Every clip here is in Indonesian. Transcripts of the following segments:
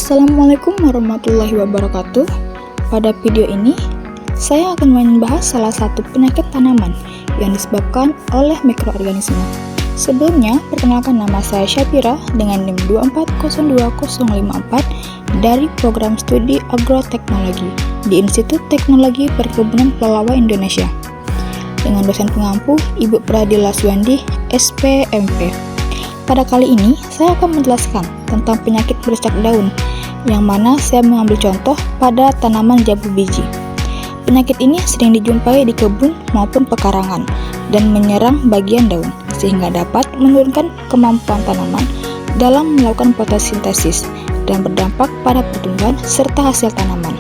Assalamualaikum warahmatullahi wabarakatuh. Pada video ini, saya akan membahas salah satu penyakit tanaman yang disebabkan oleh mikroorganisme. Sebelumnya, perkenalkan nama saya Syafira dengan NIM 2402054 dari Program Studi Agroteknologi di Institut Teknologi Perkebunan Pelalawa Indonesia dengan dosen pengampu Ibu Pradila Suwandi, SPMP. Pada kali ini, saya akan menjelaskan tentang penyakit bercak daun, yang mana saya mengambil contoh pada tanaman jambu biji. Penyakit ini sering dijumpai di kebun maupun pekarangan dan menyerang bagian daun, sehingga dapat menurunkan kemampuan tanaman dalam melakukan fotosintesis dan berdampak pada pertumbuhan serta hasil tanaman.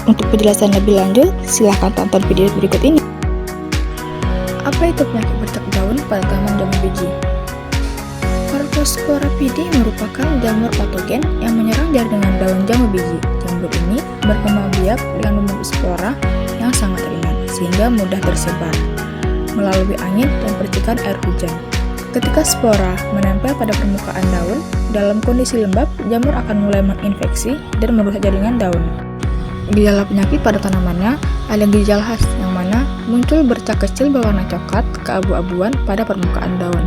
Untuk penjelasan lebih lanjut, silahkan tonton video berikut ini. Apa itu penyakit bercak daun pada tanaman jambu biji? Corcospora pidi merupakan jamur patogen yang menyerang jaringan daun jambu biji. Jamur ini berkembang biak dengan membentuk spora yang sangat ringan sehingga mudah tersebar melalui angin dan percikan air hujan. Ketika spora menempel pada permukaan daun, dalam kondisi lembab, jamur akan mulai menginfeksi dan merusak jaringan daun. Gejala penyakit pada tanamannya ada gejala khas yang mana muncul bercak kecil berwarna coklat keabu-abuan pada permukaan daun.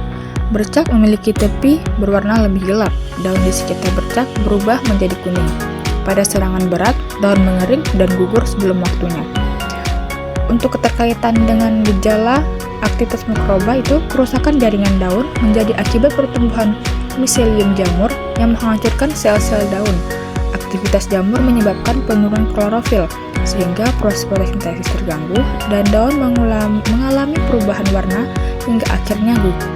Bercak memiliki tepi berwarna lebih gelap, daun di sekitar bercak berubah menjadi kuning. Pada serangan berat, daun mengering dan gugur sebelum waktunya. Untuk keterkaitan dengan gejala aktivitas mikroba itu kerusakan jaringan daun menjadi akibat pertumbuhan miselium jamur yang menghancurkan sel-sel daun. Aktivitas jamur menyebabkan penurunan klorofil sehingga proses fotosintesis terganggu dan daun mengalami perubahan warna hingga akhirnya gugur.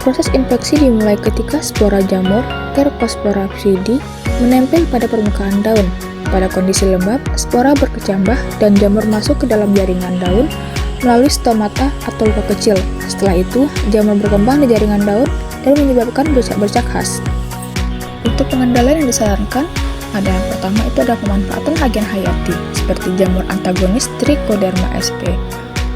Proses infeksi dimulai ketika spora jamur Corcospora pidi menempel pada permukaan daun. Pada kondisi lembab, spora berkecambah dan jamur masuk ke dalam jaringan daun melalui stomata atau luka kecil. Setelah itu, jamur berkembang di jaringan daun dan menyebabkan bercak-bercak khas. Untuk pengendalian yang disarankan, ada yang pertama itu ada pemanfaatan agen hayati seperti jamur antagonis Trichoderma sp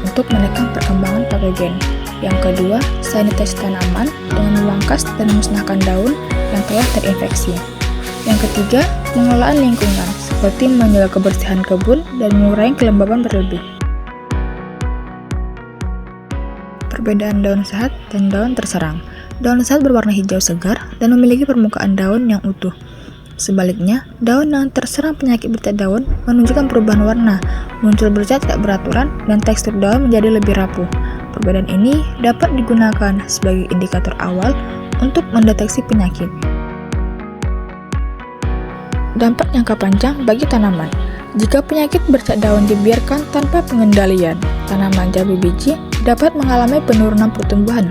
untuk menekan perkembangan patogen. Yang kedua, sanitasi tanaman dengan memangkas dan memusnahkan daun yang telah terinfeksi. Yang ketiga, pengelolaan lingkungan seperti menjaga kebersihan kebun dan mengurangi kelembaban berlebih. Perbedaan daun sehat dan daun terserang. Daun sehat berwarna hijau segar dan memiliki permukaan daun yang utuh. Sebaliknya, daun yang terserang penyakit bercak daun menunjukkan perubahan warna, muncul bercak tak beraturan, dan tekstur daun menjadi lebih rapuh. Perbedaan ini dapat digunakan sebagai indikator awal untuk mendeteksi penyakit. Dampak jangka panjang bagi tanaman. Jika penyakit bercak daun dibiarkan tanpa pengendalian, tanaman jambu biji dapat mengalami penurunan pertumbuhan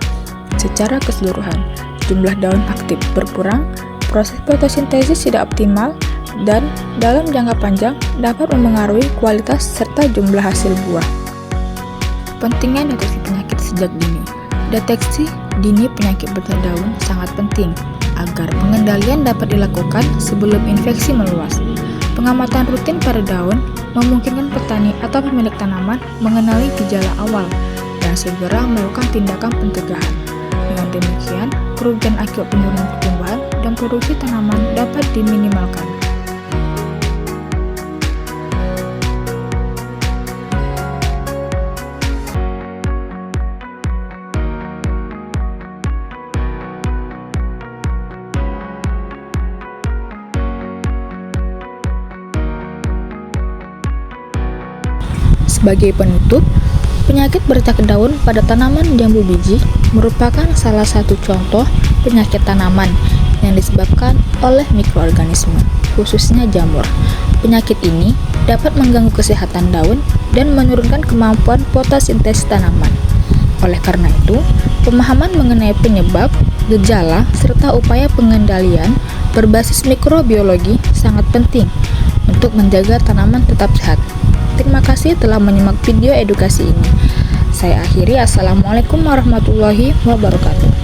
secara keseluruhan. Jumlah daun aktif berkurang, proses fotosintesis tidak optimal, dan dalam jangka panjang dapat mempengaruhi kualitas serta jumlah hasil buah. Pentingnya deteksi penyakit sejak dini. Deteksi dini penyakit bercak daun sangat penting agar pengendalian dapat dilakukan sebelum infeksi meluas. Pengamatan rutin pada daun memungkinkan petani atau pemilik tanaman mengenali gejala awal dan segera melakukan tindakan pencegahan. Dengan demikian, kerugian akibat penurunan pertumbuhan dan produksi tanaman dapat diminimalkan. Sebagai penutup, penyakit bercak daun pada tanaman jambu biji merupakan salah satu contoh penyakit tanaman yang disebabkan oleh mikroorganisme, khususnya jamur. Penyakit ini dapat mengganggu kesehatan daun dan menurunkan kemampuan fotosintesis tanaman. Oleh karena itu, pemahaman mengenai penyebab, gejala, serta upaya pengendalian berbasis mikrobiologi sangat penting untuk menjaga tanaman tetap sehat. Terima kasih telah menyimak video edukasi ini. Saya akhiri. Assalamualaikum warahmatullahi wabarakatuh.